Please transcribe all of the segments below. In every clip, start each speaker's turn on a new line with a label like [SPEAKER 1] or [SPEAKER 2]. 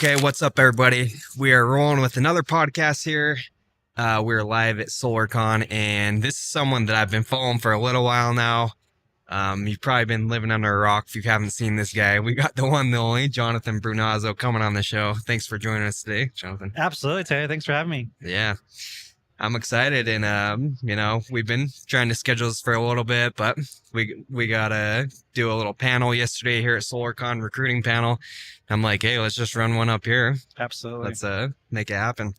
[SPEAKER 1] Okay, what's up, everybody? We are rolling with another podcast here. We're live at SolarCon, and this is someone that I've been following for a little while now. You've probably been living under a rock if you haven't seen this guy. We got the one, the only, Jonathan Brunasso, coming on the show. Thanks for joining us today, Jonathan.
[SPEAKER 2] Absolutely, Terry. Thanks for having me.
[SPEAKER 1] Yeah, I'm excited, and we've been trying to schedule this for a little bit, but we gotta do a little panel yesterday here at SolarCon, recruiting panel. I'm like, hey, let's just run one up here.
[SPEAKER 2] Absolutely.
[SPEAKER 1] Let's make it happen.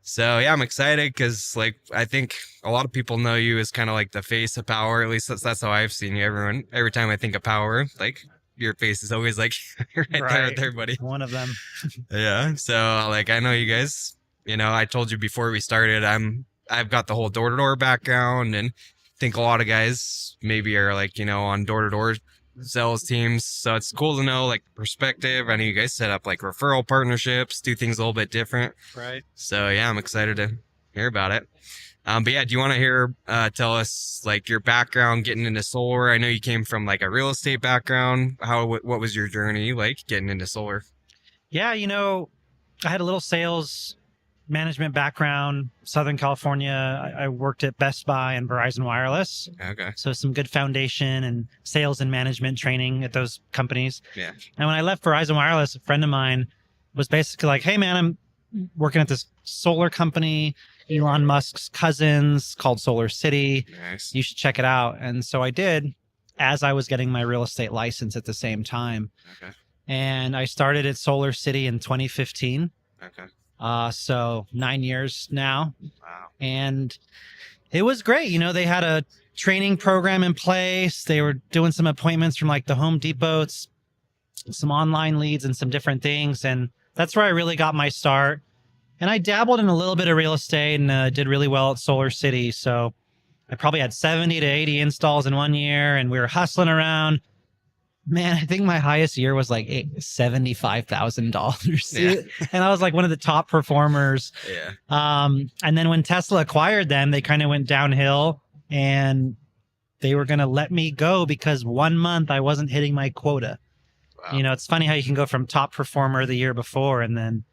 [SPEAKER 1] So yeah, I'm excited because I think a lot of people know you as kind of like the face of Powur. At least that's how I've seen you. Every time I think of Powur, your face is always right there with everybody.
[SPEAKER 2] One of them.
[SPEAKER 1] Yeah. So I know you guys. I told you before we started, I've got the whole door-to-door background, and I think a lot of guys maybe are on door-to-door sales teams. So it's cool to know perspective. I know you guys set up referral partnerships, do things a little bit different.
[SPEAKER 2] Right.
[SPEAKER 1] So yeah, I'm excited to hear about it. But yeah, do you want to tell us your background getting into solar? I know you came from a real estate background. What was your journey getting into solar?
[SPEAKER 2] Yeah, I had a little sales management background, Southern California. I worked at Best Buy and Verizon Wireless.
[SPEAKER 1] Okay.
[SPEAKER 2] So some good foundation and sales and management training at those companies.
[SPEAKER 1] Yeah.
[SPEAKER 2] And when I left Verizon Wireless, a friend of mine was basically like, hey man, I'm working at this solar company, Elon Musk's cousins, called Solar City.
[SPEAKER 1] Nice.
[SPEAKER 2] You should check it out. And so I did, as I was getting my real estate license at the same time.
[SPEAKER 1] Okay.
[SPEAKER 2] And I started at Solar City in 2015.
[SPEAKER 1] Okay.
[SPEAKER 2] So 9 years now.
[SPEAKER 1] Wow.
[SPEAKER 2] And it was great. They had a training program in place. They were doing some appointments from the Home Depots, some online leads and some different things. And that's where I really got my start. And I dabbled in a little bit of real estate and did really well at Solar City. So I probably had 70 to 80 installs in 1 year, and we were hustling around. Man, I think my highest year was $75,000.
[SPEAKER 1] Yeah.
[SPEAKER 2] And I was one of the top performers.
[SPEAKER 1] Yeah.
[SPEAKER 2] And then when Tesla acquired them, they kind of went downhill, and they were going to let me go because 1 month I wasn't hitting my quota.
[SPEAKER 1] Wow.
[SPEAKER 2] It's funny how you can go from top performer the year before and then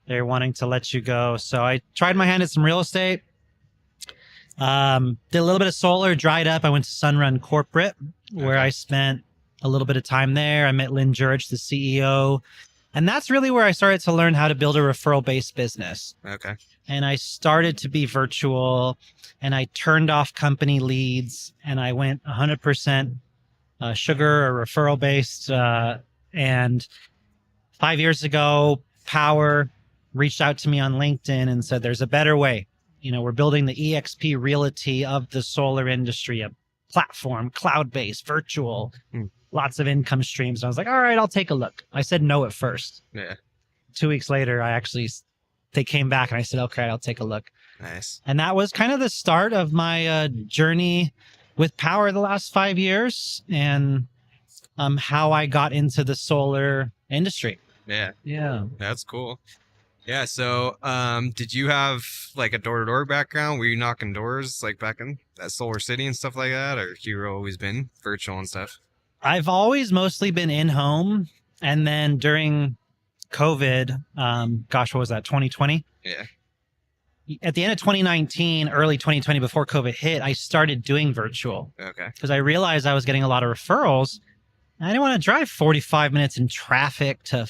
[SPEAKER 2] they're wanting to let you go. So I tried my hand at some real estate. Did a little bit of solar, dried up. I went to Sunrun Corporate, where I spent a little bit of time there. I met Lynn Jurich, the CEO. And that's really where I started to learn how to build a referral-based business.
[SPEAKER 1] Okay.
[SPEAKER 2] And I started to be virtual, and I turned off company leads, and I went 100% sugar or referral-based. And 5 years ago, Powur reached out to me on LinkedIn and said, there's a better way. We're building the EXP realty of the solar industry, a platform, cloud-based, virtual, lots of income streams. And I was like, all right, I'll take a look. I said no at first.
[SPEAKER 1] Yeah.
[SPEAKER 2] 2 weeks later, they came back and I said, okay, I'll take a look.
[SPEAKER 1] Nice.
[SPEAKER 2] And that was kind of the start of my journey with Powur the last 5 years, and how I got into the solar industry.
[SPEAKER 1] Yeah.
[SPEAKER 2] Yeah.
[SPEAKER 1] That's cool. Yeah. So, did you have a door-to-door background? Were you knocking doors back in at Solar City and stuff like that, or you always been virtual and stuff?
[SPEAKER 2] I've always mostly been in home. And then during COVID, what was that, 2020?
[SPEAKER 1] Yeah.
[SPEAKER 2] At the end of 2019, early 2020, before COVID hit, I started doing virtual.
[SPEAKER 1] Okay.
[SPEAKER 2] Because I realized I was getting a lot of referrals. I didn't want to drive 45 minutes in traffic to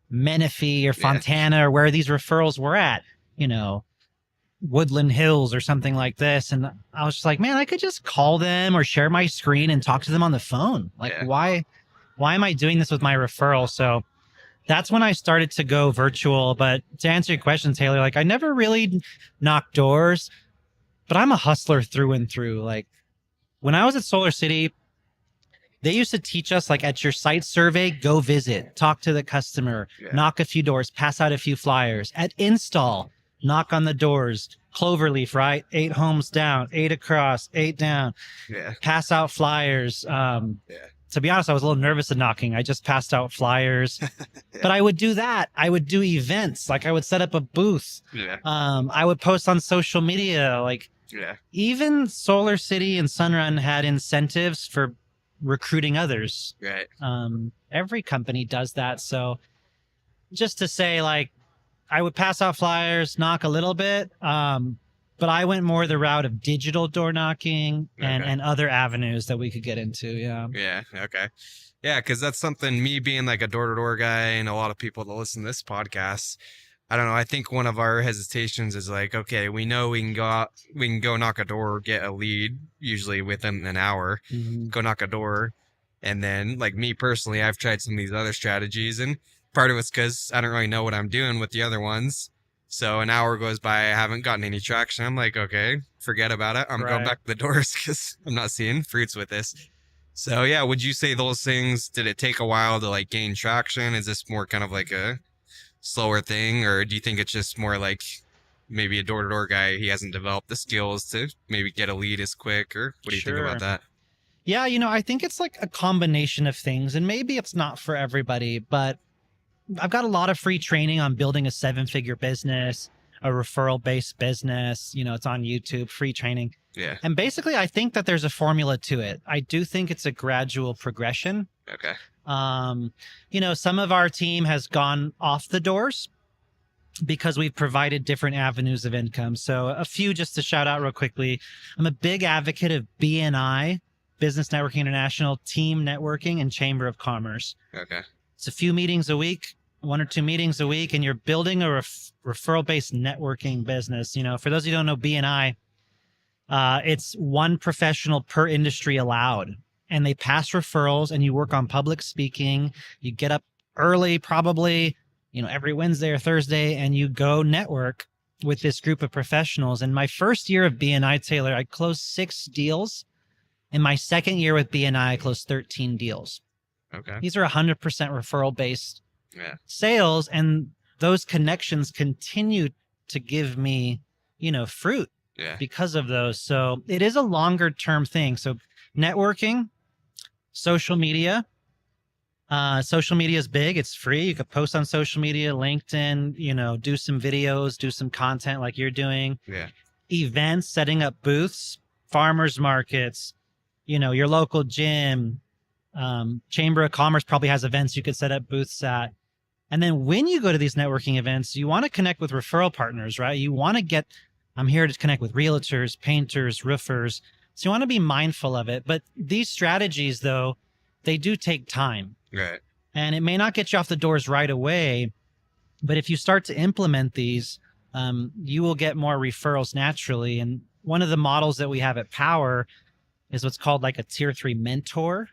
[SPEAKER 2] Menifee or Fontana or where these referrals were at, Woodland Hills or something like this. And I was just like, man, I could just call them or share my screen and talk to them on the phone. Why am I doing this with my referral? So that's when I started to go virtual. But to answer your question, Taylor, I never really knocked doors, but I'm a hustler through and through. When I was at Solar City, they used to teach us at your site survey, go visit, talk to the customer, knock a few doors, pass out a few flyers. At install, knock on the doors, cloverleaf, right? 8 homes down, 8 across, 8 down.
[SPEAKER 1] Yeah.
[SPEAKER 2] Pass out flyers. To be honest, I was a little nervous of knocking. I just passed out flyers. But I would do that. I would do events. I would set up a booth.
[SPEAKER 1] Yeah.
[SPEAKER 2] I would post on social media. Even Solar City and Sunrun had incentives for recruiting others.
[SPEAKER 1] Right.
[SPEAKER 2] Every company does that. So just to say, like, I would pass out flyers, knock a little bit, but I went more the route of digital door knocking and other avenues that we could get into. Yeah.
[SPEAKER 1] Yeah. Okay. Yeah, because that's something, me being like a door-to-door guy and a lot of people that listen to this podcast, I don't know. I think one of our hesitations is like, okay, we know we can go knock a door, get a lead, usually within an hour, go knock a door. And then, like, me personally, I've tried some of these other strategies, and part of it's because I don't really know what I'm doing with the other ones. So an hour goes by, I haven't gotten any traction. I'm like, okay, forget about it. I'm going back to the doors because I'm not seeing fruits with this. So yeah, would you say those things, did it take a while to like gain traction? Is this more kind of like a slower thing, or do you think it's just more like maybe a door-to-door guy, he hasn't developed the skills to maybe get a lead as quick, or what do you think about that?
[SPEAKER 2] Yeah, I think it's like a combination of things, and maybe it's not for everybody, but I've got a lot of free training on building a 7-figure business, a referral-based business. It's on YouTube, free training.
[SPEAKER 1] Yeah.
[SPEAKER 2] And basically, I think that there's a formula to it. I do think it's a gradual progression.
[SPEAKER 1] Okay.
[SPEAKER 2] Some of our team has gone off the doors because we've provided different avenues of income. So a few just to shout out real quickly. I'm a big advocate of BNI, Business Networking International, Team Networking, and Chamber of Commerce.
[SPEAKER 1] Okay.
[SPEAKER 2] It's a few meetings a week, 1 or 2 meetings a week, and you're building a referral-based networking business. For those of you who don't know BNI, it's one professional per industry allowed, and they pass referrals, and you work on public speaking. You get up early, probably, every Wednesday or Thursday, and you go network with this group of professionals. In my first year of BNI, Taylor, I closed 6 deals. In my second year with BNI, I closed 13 deals.
[SPEAKER 1] Okay.
[SPEAKER 2] These are 100% referral-based sales, and those connections continue to give me, fruit because of those. So it is a longer-term thing. So networking, social media. Social media is big. It's free. You could post on social media, LinkedIn, do some videos, do some content like you're doing.
[SPEAKER 1] Yeah.
[SPEAKER 2] Events, setting up booths, farmers markets, your local gym. Chamber of Commerce probably has events you could set up booths at. And then when you go to these networking events, you want to connect with referral partners, right? You want to I'm here to connect with realtors, painters, roofers. So you want to be mindful of it. But these strategies, though, they do take time.
[SPEAKER 1] Right.
[SPEAKER 2] And it may not get you off the doors right away, but if you start to implement these, you will get more referrals naturally. And one of the models that we have at Powur is what's called like a tier 3 mentor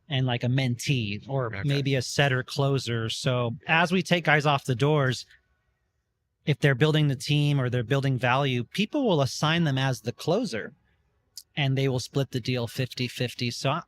[SPEAKER 2] and like a mentee, or maybe a setter closer. So as we take guys off the doors, if they're building the team or they're building value, people will assign them as the closer and they will split the deal 50-50. So,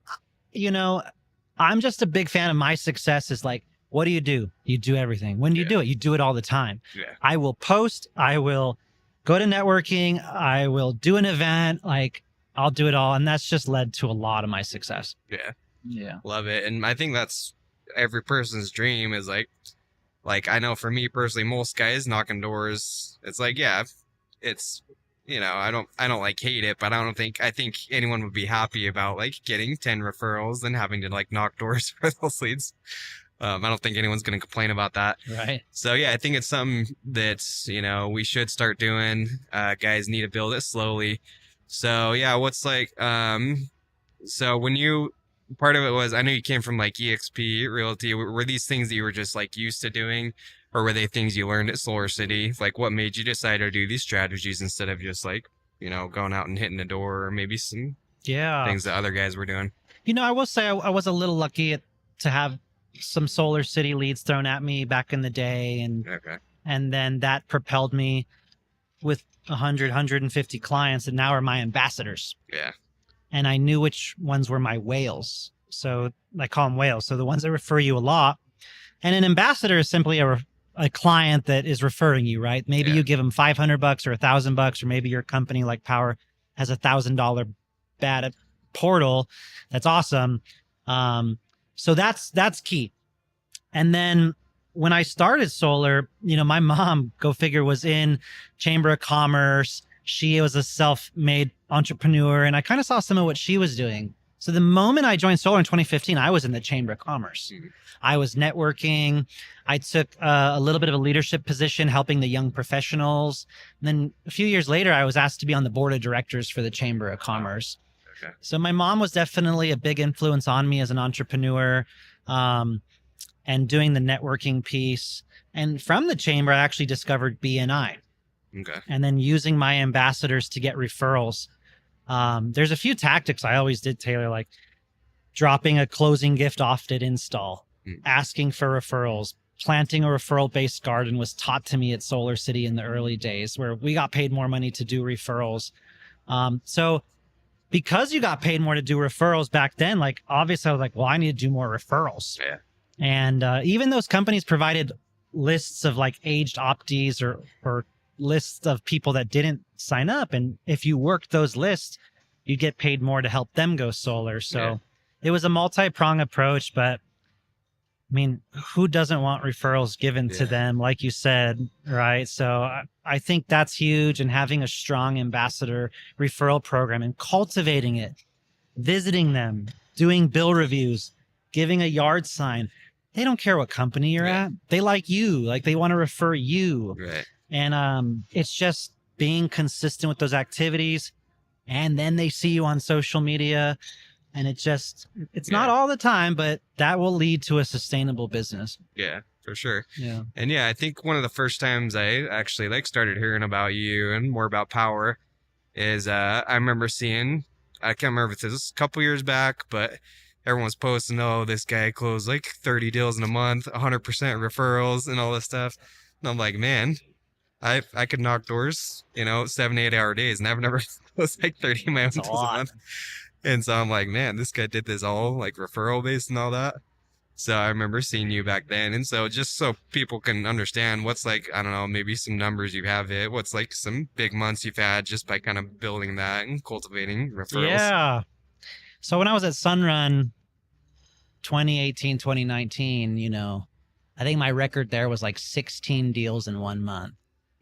[SPEAKER 2] I'm just a big fan of my success is like, what do? You do everything. When do you do it? You do it all the time. Yeah. I will post. I will go to networking. I will do an event. Like, I'll do it all. And that's just led to a lot of my success.
[SPEAKER 1] Yeah.
[SPEAKER 2] Yeah.
[SPEAKER 1] Love it. And I think that's every person's dream is like, I know for me personally, most guys knocking doors, it's like, yeah, it's, I don't like hate it, but I think anyone would be happy about like getting 10 referrals and having to like knock doors for those leads. I don't think anyone's going to complain about that.
[SPEAKER 2] Right.
[SPEAKER 1] So yeah, I think it's something that's, we should start doing. Guys need to build it slowly. So yeah, what's like, so when part of it was, I know you came from like EXP Realty. Were these things that you were just like used to doing, or were they things you learned at Solar City? Like, what made you decide to do these strategies instead of just like, going out and hitting the door, or maybe some things that other guys were doing?
[SPEAKER 2] I will say I was a little lucky to have some Solar City leads thrown at me back in the day, and then that propelled me with 150 clients that now are my ambassadors.
[SPEAKER 1] Yeah.
[SPEAKER 2] And I knew which ones were my whales. So I call them whales. So the ones that refer you a lot. And an ambassador is simply a client that is referring you, right? Maybe you give them $500 or $1,000, or maybe your company like Powur has $1,000 bad portal. That's awesome. So that's key. And then when I started solar, my mom, go figure, was in Chamber of Commerce. She was a self-made entrepreneur, and I kind of saw some of what she was doing. So the moment I joined solar in 2015, I was in the Chamber of Commerce. I was networking. I took a little bit of a leadership position helping the young professionals. And then a few years later, I was asked to be on the board of directors for the Chamber of Commerce.
[SPEAKER 1] Okay.
[SPEAKER 2] So my mom was definitely a big influence on me as an entrepreneur, and doing the networking piece. And from the Chamber, I actually discovered BNI.
[SPEAKER 1] Okay.
[SPEAKER 2] And then using my ambassadors to get referrals. There's a few tactics I always did, Taylor, like dropping a closing gift off at install, asking for referrals, planting a referral-based garden was taught to me at Solar City in the early days, where we got paid more money to do referrals. So because you got paid more to do referrals back then, like obviously I was like, well, I need to do more referrals.
[SPEAKER 1] Yeah.
[SPEAKER 2] And even those companies provided lists of like aged optees or lists of people that didn't sign up. And if you worked those lists, you get paid more to help them go solar. So it was a multi-pronged approach, but I mean, who doesn't want referrals given to them, like you said, right? So I think that's huge. And having a strong ambassador referral program and cultivating it, visiting them, doing bill reviews, giving a yard sign. They don't care what company you're at. They like you, like they want to refer you.
[SPEAKER 1] Right.
[SPEAKER 2] And it's just being consistent with those activities. And then they see you on social media. And it's not all the time, but that will lead to a sustainable business.
[SPEAKER 1] Yeah, for sure.
[SPEAKER 2] Yeah.
[SPEAKER 1] And I think one of the first times I actually started hearing about you and more about Powur is I remember seeing, I can't remember if this was a couple years back, but everyone's posting, oh, this guy closed like 30 deals in a month, 100% referrals and all this stuff. And I'm like, man, I could knock doors, 7-8 hour days, and I've never closed like 30 of my own deals a month. And so I'm like, man, this guy did this all like referral based and all that. So I remember seeing you back then. And so just so people can understand what's like, I don't know, maybe some numbers you have what's like some big months you've had just by kind of building that and cultivating referrals.
[SPEAKER 2] Yeah. So when I was at Sunrun 2018, 2019, I think my record there was like 16 deals in 1 month.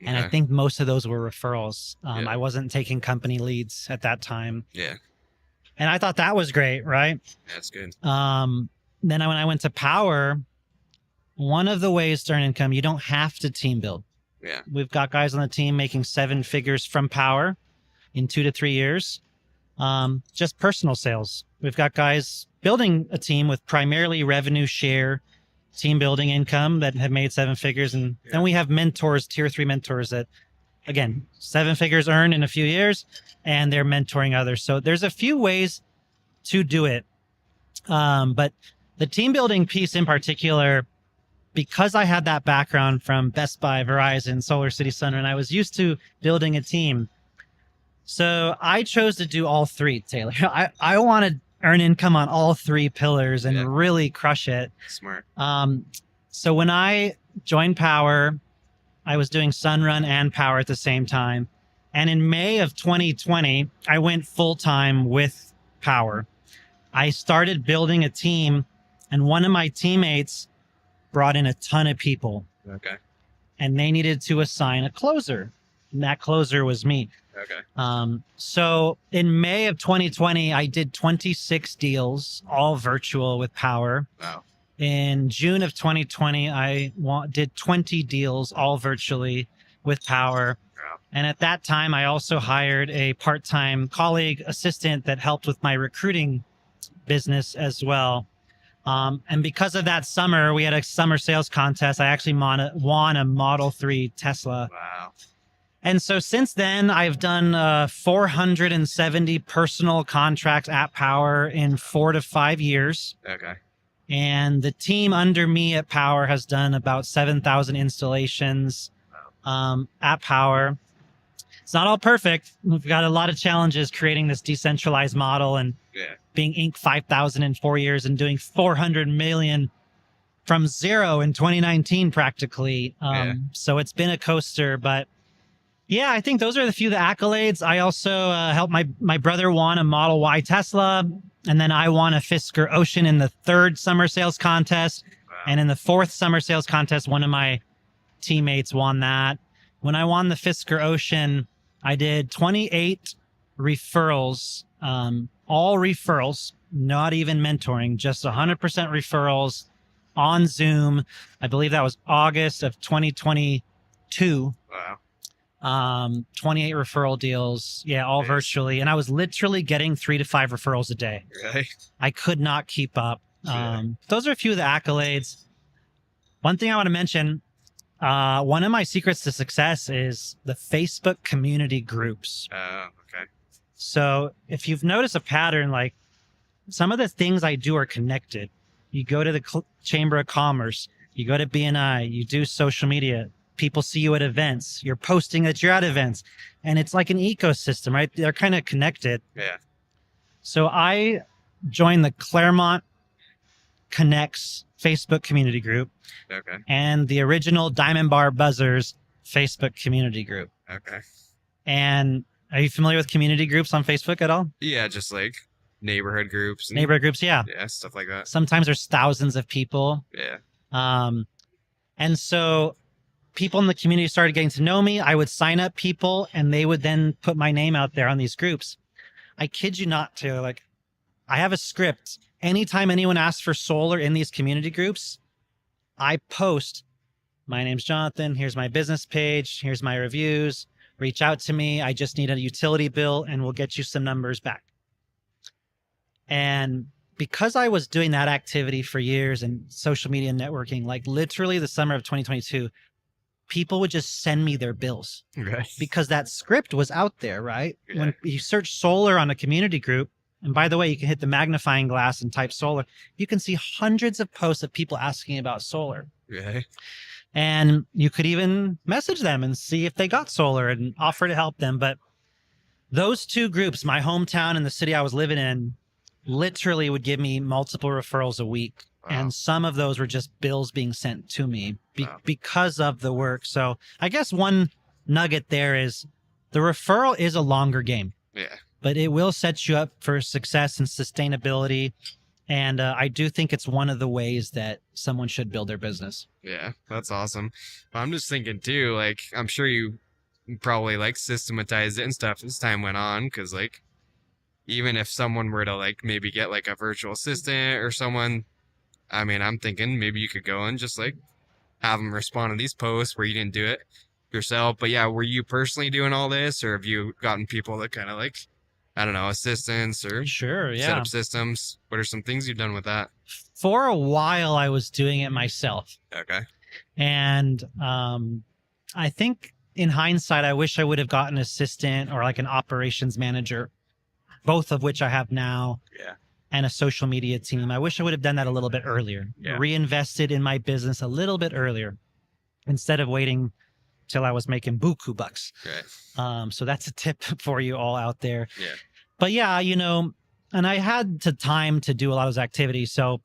[SPEAKER 2] And I think most of those were referrals. I wasn't taking company leads at that time.
[SPEAKER 1] Yeah.
[SPEAKER 2] And I thought that was great, right?
[SPEAKER 1] That's good.
[SPEAKER 2] Then when I went to Powur, one of the ways to earn income, you don't have to team build.
[SPEAKER 1] Yeah.
[SPEAKER 2] We've got guys on the team making 7 figures from Powur in 2 to 3 years. Just personal sales. We've got guys building a team with primarily revenue share, team building income that have made 7 figures. And then we have mentors, tier 3 mentors that, again, 7 figures earned in a few years, and they're mentoring others. So there's a few ways to do it. But the team building piece in particular, because I had that background from Best Buy, Verizon, Solar City, Sunrun, I was used to building a team. So I chose to do all 3, Taylor. I want to earn income on all 3 pillars and really crush it.
[SPEAKER 1] Smart.
[SPEAKER 2] So when I joined Powur, I was doing Sunrun and Powur at the same time. And in May of 2020, I went full-time with Powur. I started building a team, and one of my teammates brought in a ton of people.
[SPEAKER 1] Okay.
[SPEAKER 2] And they needed to assign a closer. And that closer was me.
[SPEAKER 1] Okay.
[SPEAKER 2] So in May of 2020, I did 26 deals, all virtual with Powur.
[SPEAKER 1] Wow.
[SPEAKER 2] In June of 2020, I did 20 deals, all virtually with Powur.
[SPEAKER 1] Wow.
[SPEAKER 2] And at that time, I also hired a part-time colleague assistant that helped with my recruiting business as well. And because of that summer, we had a summer sales contest. I actually won a Model 3 Tesla.
[SPEAKER 1] Wow.
[SPEAKER 2] And so since then, I've done 470 personal contracts at Powur in 4 to 5 years.
[SPEAKER 1] Okay.
[SPEAKER 2] And the team under me at Powur has done about 7,000 installations at Powur. It's not all perfect. We've got a lot of challenges creating this decentralized model and being Inc. 5,000 in 4 years and doing 400 million from zero in 2019 practically. So it's been a coaster, but yeah, I think those are the few of the accolades. I also helped my brother won a Model Y Tesla, and then I won a Fisker Ocean in the 3rd summer sales contest. Wow. And in the 4th summer sales contest, one of my teammates won that. When I won the Fisker Ocean, I did 28 referrals, all referrals, not even mentoring, just 100% referrals on Zoom. I believe that was August of 2022.
[SPEAKER 1] Wow.
[SPEAKER 2] 28 referral deals. Yeah, all virtually. And I was literally getting 3 to 5 referrals a day.
[SPEAKER 1] Really?
[SPEAKER 2] I could not keep up. Those are a few of the accolades. One thing I want to mention, one of my secrets to success is the Facebook community groups.
[SPEAKER 1] Okay.
[SPEAKER 2] So if you've noticed a pattern, like some of the things I do are connected. You go to the Chamber of Commerce, you go to BNI, you do social media. People see you at events. You're posting that you're at events. And it's like an ecosystem, right? They're kind of connected.
[SPEAKER 1] Yeah.
[SPEAKER 2] So I joined the Claremont Connects Facebook community group.
[SPEAKER 1] Okay.
[SPEAKER 2] And the original Diamond Bar Buzzers Facebook community group.
[SPEAKER 1] Okay.
[SPEAKER 2] And are you familiar with community groups on Facebook at all?
[SPEAKER 1] Yeah, just like neighborhood groups.
[SPEAKER 2] Neighborhood groups, yeah.
[SPEAKER 1] Yeah, stuff like that.
[SPEAKER 2] Sometimes there's thousands of people.
[SPEAKER 1] Yeah.
[SPEAKER 2] And so people in the community started getting to know me. I would sign up people and they would then put my name out there on these groups. I kid you not, Taylor. Like, I have a script. Anytime anyone asks for solar in these community groups, I post, my name's Jonathan. Here's my business page. Here's my reviews. Reach out to me. I just need a utility bill and we'll get you some numbers back. And because I was doing that activity for years and social media networking, like literally the summer of 2022, people would just send me their bills.
[SPEAKER 1] Right.
[SPEAKER 2] Because that script was out there, right?
[SPEAKER 1] Yeah.
[SPEAKER 2] When you search solar on a community group, and by the way, you can hit the magnifying glass and type solar, you can see hundreds of posts of people asking about solar.
[SPEAKER 1] Right.
[SPEAKER 2] And you could even message them and see if they got solar and offer to help them. But those two groups, my hometown and the city I was living in, literally would give me multiple referrals a week. Wow. And some of those were just bills being sent to me because of the work. So I guess one nugget there is the referral is a longer game.
[SPEAKER 1] Yeah.
[SPEAKER 2] But it will set you up for success and sustainability. And I do think it's one of the ways that someone should build their business.
[SPEAKER 1] Yeah, that's awesome. I'm just thinking too, like, I'm sure you probably like systematized it and stuff as time went on. Cause like, even if someone were to like maybe get like a virtual assistant or someone, I mean, I'm thinking maybe you could go and just like have them respond to these posts where you didn't do it yourself. But yeah, were you personally doing all this, or have you gotten people that kind of like, I don't know, assistants or set up systems? What are some things you've done with that?
[SPEAKER 2] For a while, I was doing it myself.
[SPEAKER 1] Okay.
[SPEAKER 2] And I think in hindsight, I wish I would have gotten an assistant or like an operations manager, both of which I have now.
[SPEAKER 1] Yeah.
[SPEAKER 2] And a social media team. I wish I would have done that a little bit earlier. Yeah. Reinvested in my business a little bit earlier instead of waiting till I was making buku bucks. Right. So that's a tip for you all out there.
[SPEAKER 1] Yeah.
[SPEAKER 2] But yeah, you know, and I had the time to do a lot of those activities. So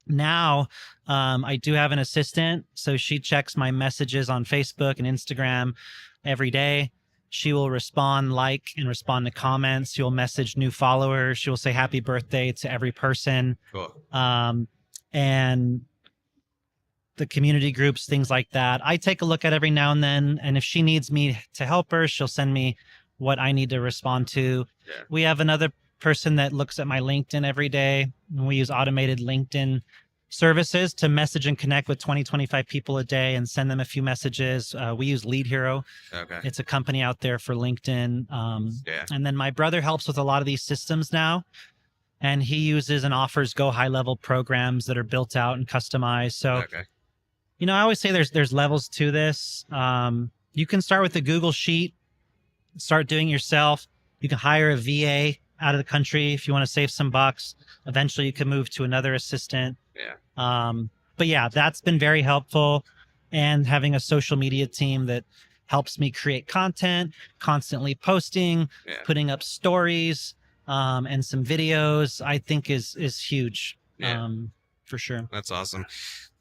[SPEAKER 2] now I do have an assistant. So she checks my messages on Facebook and Instagram every day. She will respond, and respond to comments. She'll message new followers. She will say happy birthday to every person.
[SPEAKER 1] Cool.
[SPEAKER 2] And the community groups, things like that. I take a look at every now and then. And if she needs me to help her, she'll send me what I need to respond to. Yeah. We have another person that looks at my LinkedIn every day. And we use automated LinkedIn services to message and connect with 20, 25 people a day and send them a few messages. We use Lead Hero.
[SPEAKER 1] Okay.
[SPEAKER 2] It's a company out there for LinkedIn. And then my brother helps with a lot of these systems now. And he uses and offers Go High Level programs that are built out and customized. So, you know, I always say there's levels to this. You can start with the Google Sheet, start doing it yourself. You can hire a VA out of the country if you want to save some bucks. Eventually you can move to another assistant.
[SPEAKER 1] Yeah.
[SPEAKER 2] But yeah, that's been very helpful. And having a social media team that helps me create content, constantly posting, putting up stories, and some videos, I think is huge. For sure.
[SPEAKER 1] That's awesome.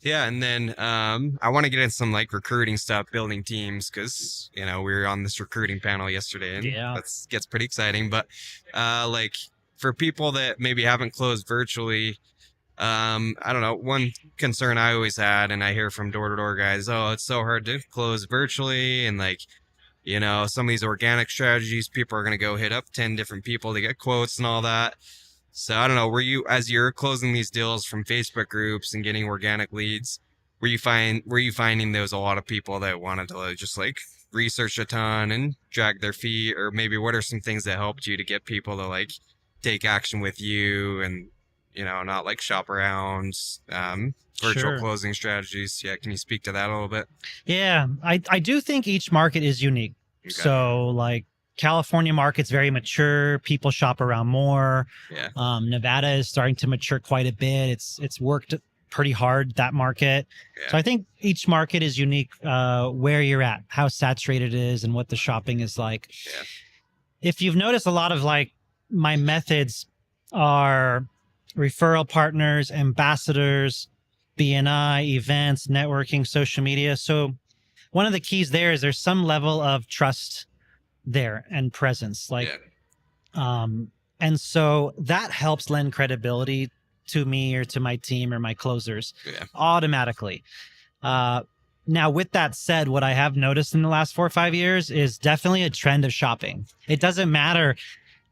[SPEAKER 1] Yeah. And then, I want to get into some like recruiting stuff, building teams. Cause you know, we were on this recruiting panel yesterday and that gets pretty exciting, but, like for people that maybe haven't closed virtually, I don't know. One concern I always had, and I hear from door-to-door guys, oh, it's so hard to close virtually. And like, you know, some of these organic strategies, people are going to go hit up 10 different people to get quotes and all that. So I don't know, as you're closing these deals from Facebook groups and getting organic leads, were you finding there was a lot of people that wanted to just like research a ton and drag their feet, or maybe what are some things that helped you to get people to like take action with you and not like shop around, virtual
[SPEAKER 2] Sure.
[SPEAKER 1] closing strategies? Yeah, can you speak to that a little bit?
[SPEAKER 2] Yeah, I do think each market is unique.
[SPEAKER 1] Okay.
[SPEAKER 2] So like California market's very mature. People shop around more.
[SPEAKER 1] Yeah.
[SPEAKER 2] Nevada is starting to mature quite a bit. It's worked pretty hard, that market.
[SPEAKER 1] Yeah.
[SPEAKER 2] So I think each market is unique, where you're at, how saturated it is, and what the shopping is like.
[SPEAKER 1] Yeah.
[SPEAKER 2] If you've noticed, a lot of like my methods are referral partners, ambassadors, BNI, events, networking, social media. So one of the keys there is there's some level of trust there and presence. Like,
[SPEAKER 1] Yeah.
[SPEAKER 2] and so that helps lend credibility to me or to my team or my closers
[SPEAKER 1] Yeah.
[SPEAKER 2] automatically. Now, with that said, what I have noticed in the last 4 or 5 years is definitely a trend of shopping. It doesn't matter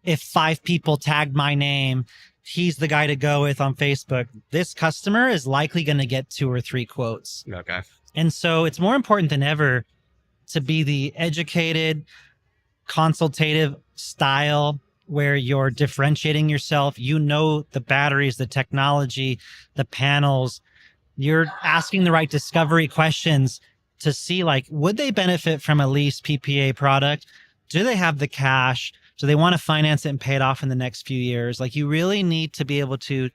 [SPEAKER 2] if 5 people tagged my name, he's the guy to go with on Facebook. This customer is likely going to get 2 or 3 quotes.
[SPEAKER 1] Okay.
[SPEAKER 2] And so it's more important than ever to be the educated, consultative style where you're differentiating yourself. You know the batteries, the technology, the panels. You're asking the right discovery questions to see, like, would they benefit from a lease PPA product? Do they have the cash? Do they want to finance it and pay it off in the next few years? Like, you really need to be able to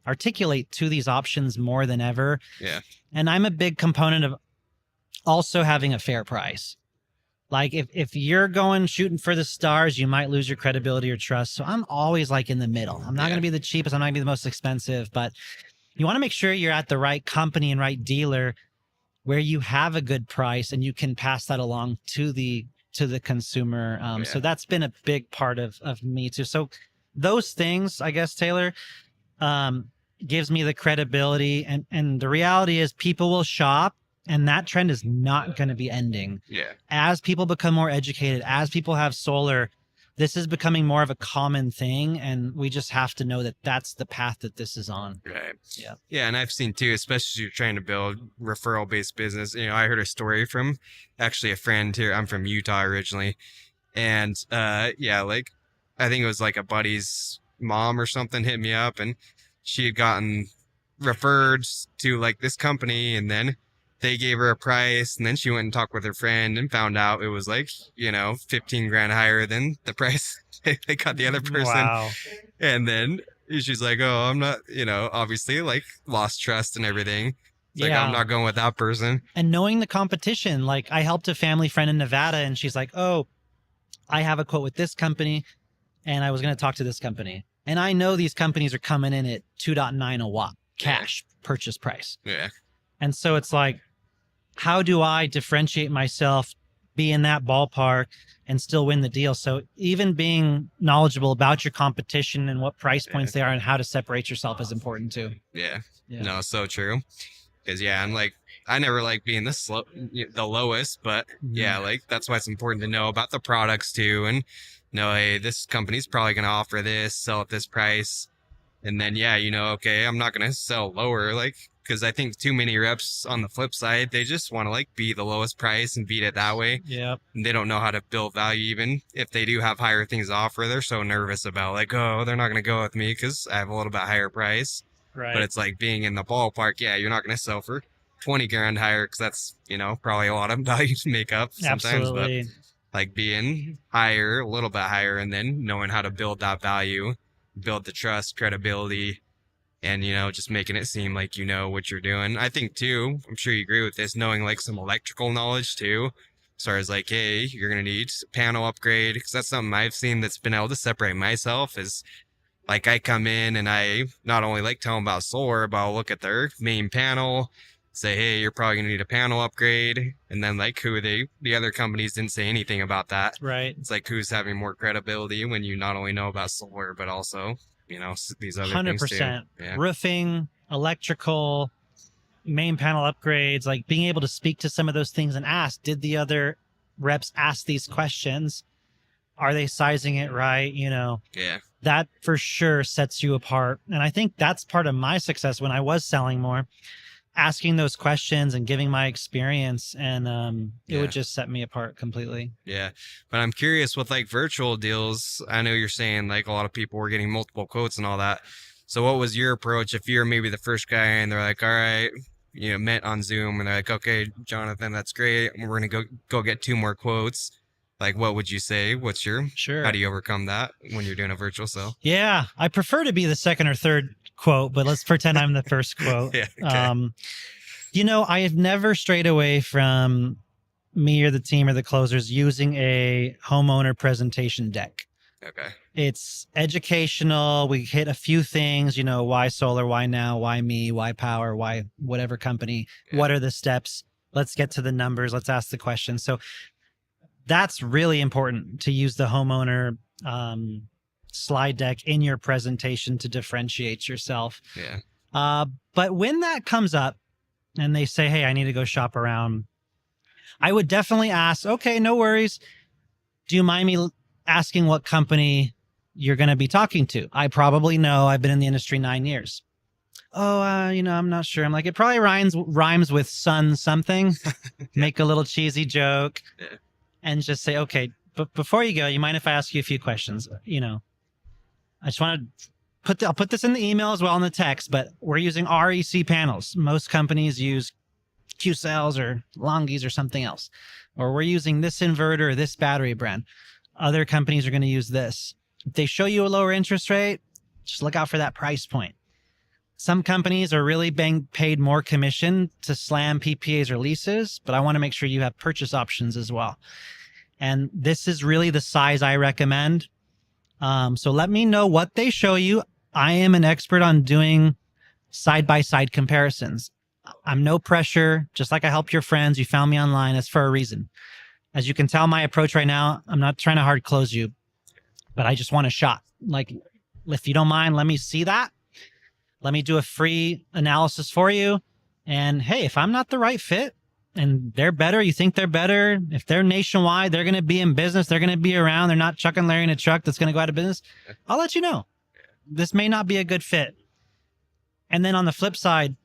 [SPEAKER 2] articulate to these options more than ever.
[SPEAKER 1] Yeah.
[SPEAKER 2] And I'm a big component of also having a fair price. Like if you're going shooting for the stars, you might lose your credibility or trust. So I'm always like in the middle. I'm not going to be the cheapest. I'm not going to be the most expensive, but you want to make sure you're at the right company and right dealer where you have a good price and you can pass that along to the consumer. So that's been a big part of me too. So those things, I guess, Taylor, gives me the credibility, and the reality is people will shop, and that trend is not going to be ending.
[SPEAKER 1] Yeah.
[SPEAKER 2] As people become more educated, as people have solar, this is becoming more of a common thing, and we just have to know that that's the path that this is on.
[SPEAKER 1] Right.
[SPEAKER 2] Yeah.
[SPEAKER 1] Yeah, and I've seen too, especially if you're trying to build referral-based business. I heard a story from actually a friend here. I'm from Utah originally, and like I think it was like a buddy's mom or something hit me up, and she had gotten referred to like this company, and then they gave her a price, and then she went and talked with her friend and found out it was like, 15 grand higher than the price they got the other person.
[SPEAKER 2] Wow.
[SPEAKER 1] And then she's like, oh, I'm not, obviously like lost trust and everything. It's like, I'm not going with that person.
[SPEAKER 2] And knowing the competition, like I helped a family friend in Nevada, and she's like, oh, I have a quote with this company, and I was going to talk to this company. And I know these companies are coming in at 2.9 a watt cash purchase price.
[SPEAKER 1] Yeah.
[SPEAKER 2] And so it's like, how do I differentiate myself, be in that ballpark, and still win the deal? So even being knowledgeable about your competition and what price points they are and how to separate yourself is important too.
[SPEAKER 1] Yeah. No, so true. Because I'm like, I never like being the lowest, but like that's why it's important to know about the products too, and know, hey, this company's probably going to offer this, sell at this price. And then, okay, I'm not going to sell lower, like, because I think too many reps on the flip side, they just want to like be the lowest price and beat it that way.
[SPEAKER 2] Yeah.
[SPEAKER 1] And they don't know how to build value. Even if they do have higher things to offer, they're so nervous about like, oh, they're not going to go with me because I have a little bit higher price.
[SPEAKER 2] Right.
[SPEAKER 1] But it's like being in the ballpark. Yeah, you're not going to sell for 20 grand higher because that's, probably a lot of value to make up sometimes.
[SPEAKER 2] Absolutely.
[SPEAKER 1] But like being higher, a little bit higher, and then knowing how to build that value, build the trust, credibility, and, just making it seem like you know what you're doing. I think too, I'm sure you agree with this, knowing like some electrical knowledge too, as far as like, hey, you're going to need panel upgrade, because that's something I've seen that's been able to separate myself is like I come in and I not only like tell them about solar, but I'll look at their main panel, say, hey, you're probably going to need a panel upgrade. And then like the other companies didn't say anything about that.
[SPEAKER 2] Right.
[SPEAKER 1] It's like who's having more credibility when you not only know about solar, but also, these other 100%. Things too. Yeah.
[SPEAKER 2] Roofing, electrical, main panel upgrades, like being able to speak to some of those things and ask, did the other reps ask these questions? Are they sizing it right?
[SPEAKER 1] Yeah.
[SPEAKER 2] that for sure sets you apart. And I think that's part of my success when I was selling more, asking those questions and giving my experience, and it would just set me apart completely.
[SPEAKER 1] Yeah. But I'm curious with like virtual deals. I know you're saying like a lot of people were getting multiple quotes and all that. So what was your approach if you're maybe the first guy and they're like, all right, met on Zoom and they're like, okay, Jonathan, that's great. We're going to go get 2 more quotes. Like, what would you say? What's your, how do you overcome that when you're doing a virtual sale?
[SPEAKER 2] Yeah. I prefer to be the second or third quote, but let's pretend I'm the first quote.
[SPEAKER 1] Yeah, okay.
[SPEAKER 2] I have never strayed away from me or the team or the closers using a homeowner presentation deck.
[SPEAKER 1] Okay.
[SPEAKER 2] It's educational. We hit a few things, why solar, why now, why me, why Powur, why whatever company, what are the steps? Let's get to the numbers. Let's ask the questions. So that's really important, to use the homeowner slide deck in your presentation to differentiate yourself.
[SPEAKER 1] Yeah.
[SPEAKER 2] But when that comes up and they say, hey, I need to go shop around, I would definitely ask, okay, no worries. Do you mind me asking what company you're going to be talking to? I probably know. I've been in the industry 9 years. Oh, I'm not sure. I'm like, it probably rhymes with sun something. Make a little cheesy joke and just say, okay, but before you go, you mind if I ask you a few questions? I just want to I'll put this in the email as well in the text, but we're using REC panels. Most companies use Q cells or Longis or something else, or we're using this inverter or this battery brand. Other companies are going to use this. If they show you a lower interest rate, just look out for that price point. Some companies are really being paid more commission to slam PPAs or leases, but I want to make sure you have purchase options as well. And this is really the size I recommend. So let me know what they show you. I am an expert on doing side-by-side comparisons. I'm no pressure. Just like I help your friends, you found me online. That's for a reason. As you can tell, my approach right now, I'm not trying to hard close you, but I just want a shot. Like, if you don't mind, let me see that. Let me do a free analysis for you. And hey, if I'm not the right fit and they're better, you think they're better, if they're nationwide, they're going to be in business, they're going to be around, they're not Chuck and Larry in a truck that's going to go out of business, I'll let you know. This may not be a good fit. And then on the flip side,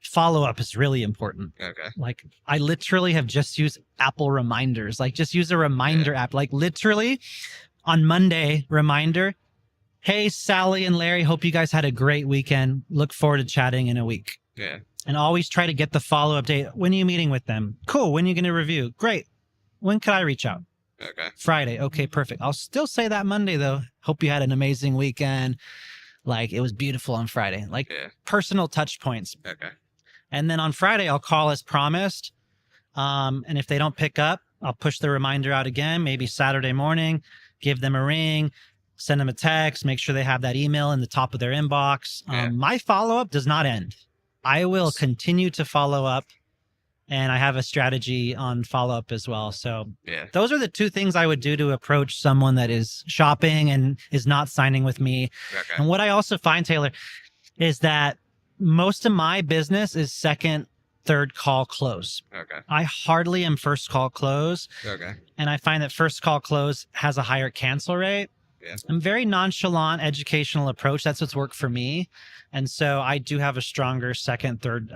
[SPEAKER 2] follow-up is really important.
[SPEAKER 1] Okay.
[SPEAKER 2] Like, I literally have just used Apple reminders. Like, just use a reminder app. Like, literally on Monday, reminder, hey, Sally and Larry, hope you guys had a great weekend. Look forward to chatting in a week.
[SPEAKER 1] Yeah.
[SPEAKER 2] And always try to get the follow-up date. When are you meeting with them? Cool. When are you going to review? Great. When could I reach out?
[SPEAKER 1] Okay.
[SPEAKER 2] Friday. Okay, perfect. I'll still say that Monday, though. Hope you had an amazing weekend. Like, it was beautiful on Friday. Like, personal touch points.
[SPEAKER 1] Okay.
[SPEAKER 2] And then on Friday, I'll call as promised. And if they don't pick up, I'll push the reminder out again, maybe Saturday morning, give them a ring, send them a text, make sure they have that email in the top of their inbox. My follow-up does not end. I will continue to follow up, and I have a strategy on follow-up as well. So those are the 2 things I would do to approach someone that is shopping and is not signing with me. Okay. And what I also find, Taylor, is that most of my business is second, third call close. Okay. I hardly am first call close. Okay. And I find that first call close has a higher cancel rate. Yeah. I'm very nonchalant, educational approach. That's what's worked for me. And so I do have a stronger second, third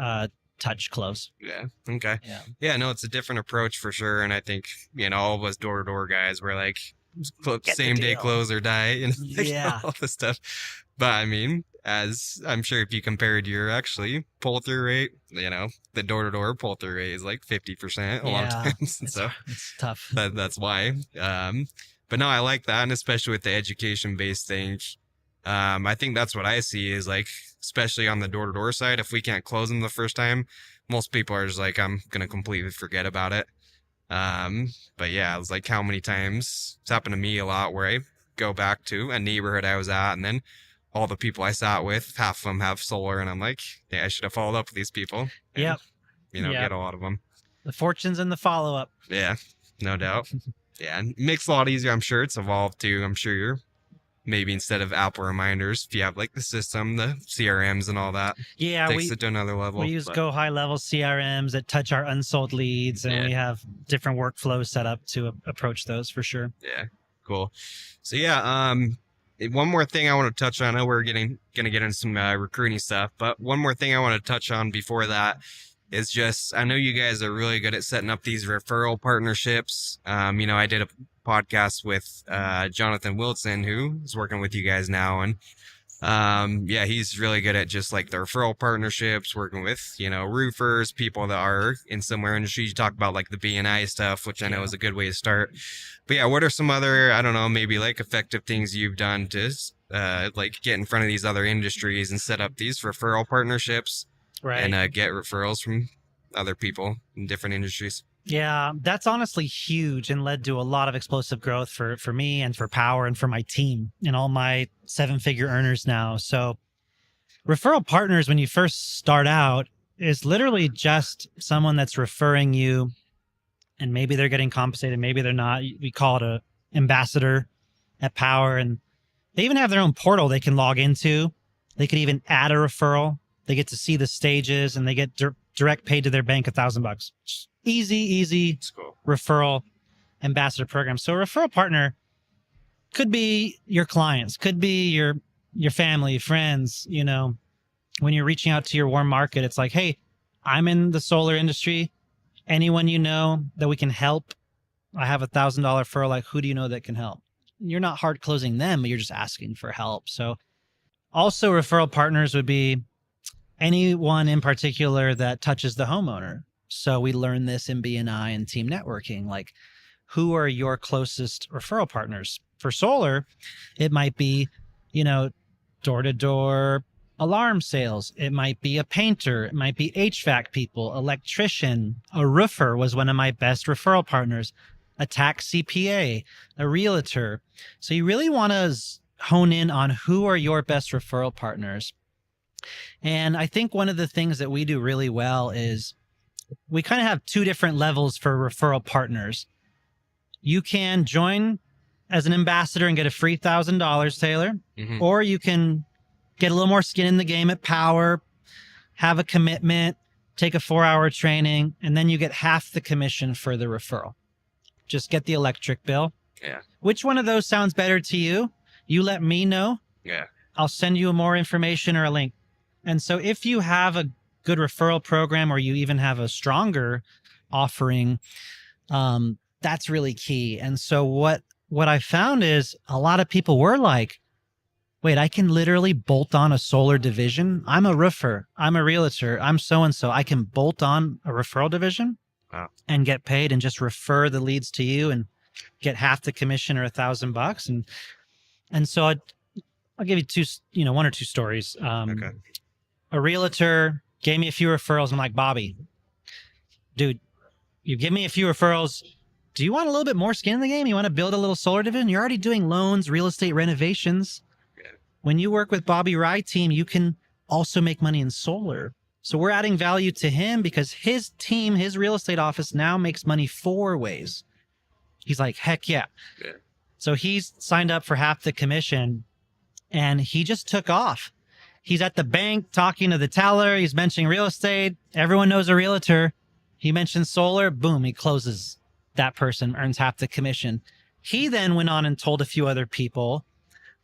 [SPEAKER 2] touch close. Yeah. Okay. Yeah, no, it's a different approach for sure. And I think, all of us door-to-door guys, we're like, same day close or die, all this stuff. But I mean, as I'm sure if you compared your actually pull-through rate, the door-to-door pull-through rate is like 50% a lot of times. So it's tough.
[SPEAKER 1] That's why. But no, I like that. And especially with the education-based thing, I think that's what I see is like, especially on the door-to-door side, if we can't close them the first time, most people are just like, I'm going to completely forget about it. But yeah, it's like how many times it's happened to me a lot where I go back to a neighborhood I was at, and then all the people I sat with, half of them have solar, and I'm like, I should have followed up with these people. And, get a lot of them.
[SPEAKER 2] The fortunes and the follow-up.
[SPEAKER 1] Yeah, no doubt. And it makes it a lot easier. I'm sure it's evolved too. I'm sure you're maybe instead of Apple reminders, if you have like the system, the CRMs and all that, takes it to another level.
[SPEAKER 2] We use Go high level CRMs that touch our unsold leads, and we have different workflows set up to approach those for sure. Yeah, cool. So
[SPEAKER 1] one more thing I want to touch on. I know we're gonna get into some recruiting stuff, but one more thing I want to touch on before that is just, I know you guys are really good at setting up these referral partnerships. I did a podcast with Jonathan Wilson, who is working with you guys now, and he's really good at just like the referral partnerships, working with, roofers, people that are in similar industries. You talk about like the BNI stuff, which I know is a good way to start. But yeah, what are some other, I don't know, maybe like effective things you've done to like get in front of these other industries and set up these referral partnerships,
[SPEAKER 2] right,
[SPEAKER 1] and get referrals from other people in different industries?
[SPEAKER 2] Yeah, that's honestly huge and led to a lot of explosive growth for me and for Powur and for my team and all my 7-figure earners now. So referral partners, when you first start out, is literally just someone that's referring you, and maybe they're getting compensated, maybe they're not. We call it a ambassador at Powur, and they even have their own portal they can log into. They could even add a referral. They get to see the stages, and they get direct paid to their bank $1,000. Easy
[SPEAKER 1] Cool.
[SPEAKER 2] Referral ambassador program. So a referral partner could be your clients, could be your family, friends. When you're reaching out to your warm market, it's like, hey, I'm in the solar industry. Anyone you know that we can help? I have $1,000 referral. Like, who do you know that can help? You're not hard closing them, but you're just asking for help. So also referral partners would be anyone in particular that touches the homeowner. So we learn this in BNI and team networking, like who are your closest referral partners? For solar, it might be, door-to-door alarm sales. It might be a painter. It might be HVAC people, electrician. A roofer was one of my best referral partners. A tax CPA, a realtor. So you really want to hone in on who are your best referral partners. And I think one of the things that we do really well is we kind of have 2 different levels for referral partners. You can join as an ambassador and get a free $1,000, Taylor, or you can get a little more skin in the game at Powur, have a commitment, take a 4-hour training, and then you get half the commission for the referral. Just get the electric bill.
[SPEAKER 1] Yeah.
[SPEAKER 2] Which one of those sounds better to you? You let me know.
[SPEAKER 1] Yeah.
[SPEAKER 2] I'll send you more information or a link. And so if you have a good referral program, or you even have a stronger offering, that's really key. And so what I found is a lot of people were like, wait, I can literally bolt on a solar division. I'm a roofer. I'm a realtor. I'm so-and-so. I can bolt on a referral division and get paid and just refer the leads to you and get half the commission or $1,000. And so I'll give you 1 or 2 stories.
[SPEAKER 1] Okay.
[SPEAKER 2] A realtor gave me a few referrals. I'm like, Bobby, dude, you give me a few referrals. Do you want a little bit more skin in the game? You want to build a little solar division? You're already doing loans, real estate renovations.
[SPEAKER 1] Yeah.
[SPEAKER 2] When you work with Bobby Rye team, you can also make money in solar. So we're adding value to him because his team, his real estate office now makes money 4 ways. He's like, heck yeah. So he's signed up for half the commission and he just took off. He's at the bank talking to the teller. He's mentioning real estate. Everyone knows a realtor. He mentions solar. Boom, he closes. That person earns half the commission. He then went on and told a few other people.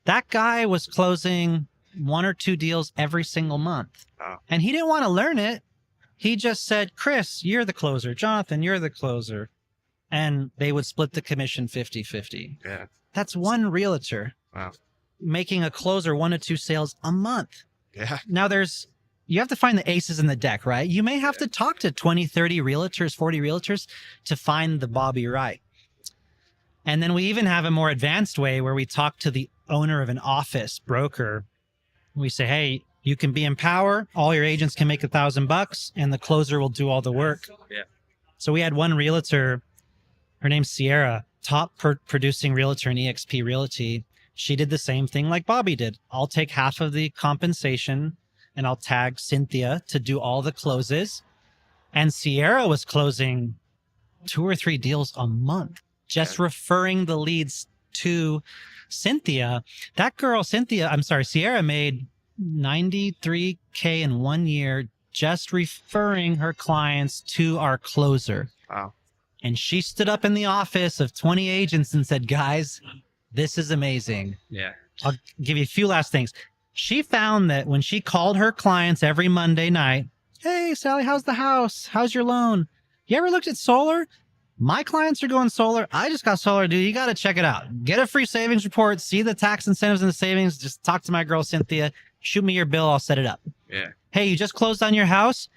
[SPEAKER 2] That guy was closing 1 or 2 deals every single month.
[SPEAKER 1] Oh.
[SPEAKER 2] And he didn't want to learn it. He just said, Chris, you're the closer. Jonathan, you're the closer. And they would split the commission 50-50.
[SPEAKER 1] Yeah.
[SPEAKER 2] That's one realtor.
[SPEAKER 1] Wow.
[SPEAKER 2] Making a closer 1 to 2 sales a month.
[SPEAKER 1] Yeah.
[SPEAKER 2] Now you have to find the aces in the deck, right? You may have to talk to 20, 30 realtors, 40 realtors to find the Bobby Right. And then we even have a more advanced way where we talk to the owner of an office broker. We say, hey, you can be in Powur. All your agents can make $1,000 and the closer will do all the work.
[SPEAKER 1] Yeah.
[SPEAKER 2] So we had one realtor, her name's Sierra, top producing realtor in eXp Realty. She did the same thing like Bobby did. I'll take half of the compensation and I'll tag Cynthia to do all the closes. And Sierra was closing 2 or 3 deals a month, just referring the leads to Cynthia. That girl, Sierra made $93K in 1 year just referring her clients to our closer.
[SPEAKER 1] Wow.
[SPEAKER 2] And she stood up in the office of 20 agents and said, guys, this is amazing.
[SPEAKER 1] Yeah.
[SPEAKER 2] I'll give you a few last things. She found that when she called her clients every Monday night, hey, Sally, how's the house? How's your loan? You ever looked at solar? My clients are going solar. I just got solar, dude. You got to check it out. Get a free savings report. See the tax incentives and the savings. Just talk to my girl, Cynthia. Shoot me your bill. I'll set it up.
[SPEAKER 1] Yeah.
[SPEAKER 2] Hey, you just closed on your house.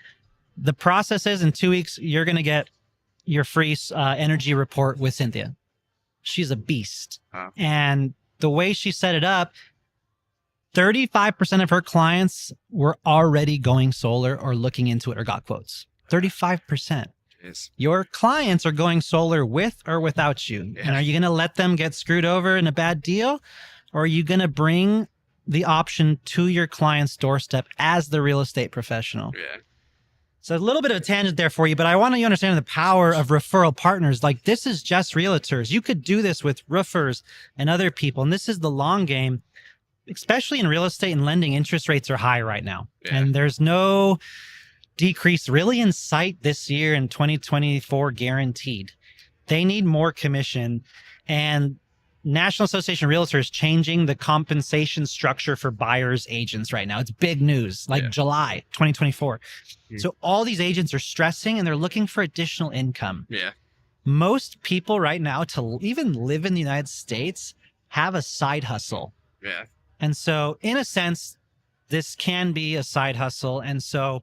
[SPEAKER 2] The process is in 2 weeks, you're going to get your free energy report with Cynthia. She's a beast.
[SPEAKER 1] Wow.
[SPEAKER 2] And the way she set it up, 35% of her clients were already going solar or looking into it or got quotes. 35%.
[SPEAKER 1] Yes.
[SPEAKER 2] Your clients are going solar with or without you.
[SPEAKER 1] Yeah.
[SPEAKER 2] And are you going to let them get screwed over in a bad deal? Or are you going to bring the option to your client's doorstep as the real estate professional?
[SPEAKER 1] Yeah.
[SPEAKER 2] So a little bit of a tangent there for you, but I want you to understand the power of referral partners. Like, this is just realtors. You could do this with roofers and other people. And this is the long game, especially in real estate and lending. Interest rates are high right now.
[SPEAKER 1] Yeah.
[SPEAKER 2] And there's no decrease really in sight this year in 2024 guaranteed. They need more commission. And National Association of Realtors changing the compensation structure for buyers agents right now. It's big news, like July 2024. So all these agents are stressing and they're looking for additional income.
[SPEAKER 1] Yeah.
[SPEAKER 2] Most people right now, to even live in the United States, have a side hustle.
[SPEAKER 1] Yeah.
[SPEAKER 2] And so in a sense, this can be a side hustle. And so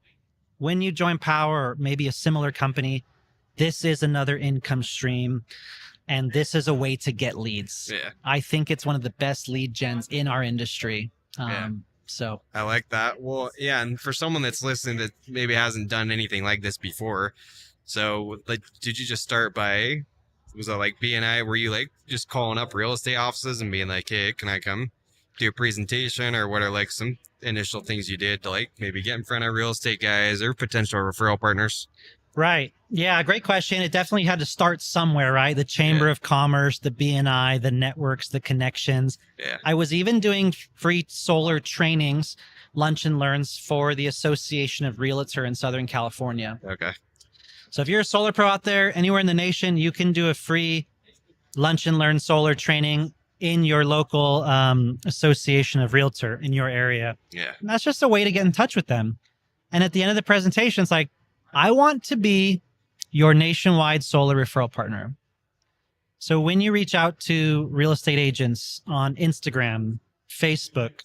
[SPEAKER 2] when you join Powur or maybe a similar company, this is another income stream. And this is a way to get leads.
[SPEAKER 1] Yeah.
[SPEAKER 2] I think it's one of the best lead gens in our industry. So
[SPEAKER 1] I like that. Well, yeah. And for someone that's listening that maybe hasn't done anything like this before. So like, did you just start by, was it like BNI? Were you like just calling up real estate offices and being like, hey, can I come do a presentation, or what are like some initial things you did to like maybe get in front of real estate guys or potential referral partners?
[SPEAKER 2] Right. Yeah, great question. It definitely had to start somewhere, right? The Chamber of Commerce, the BNI, the networks, the connections.
[SPEAKER 1] Yeah.
[SPEAKER 2] I was even doing free solar trainings, lunch and learns for the Association of Realtor in Southern California.
[SPEAKER 1] Okay.
[SPEAKER 2] So if you're a solar pro out there, anywhere in the nation, you can do a free lunch and learn solar training in your local Association of Realtor in your area.
[SPEAKER 1] Yeah.
[SPEAKER 2] And that's just a way to get in touch with them. And at the end of the presentation, it's like, I want to be your nationwide solar referral partner. So when you reach out to real estate agents on Instagram, Facebook,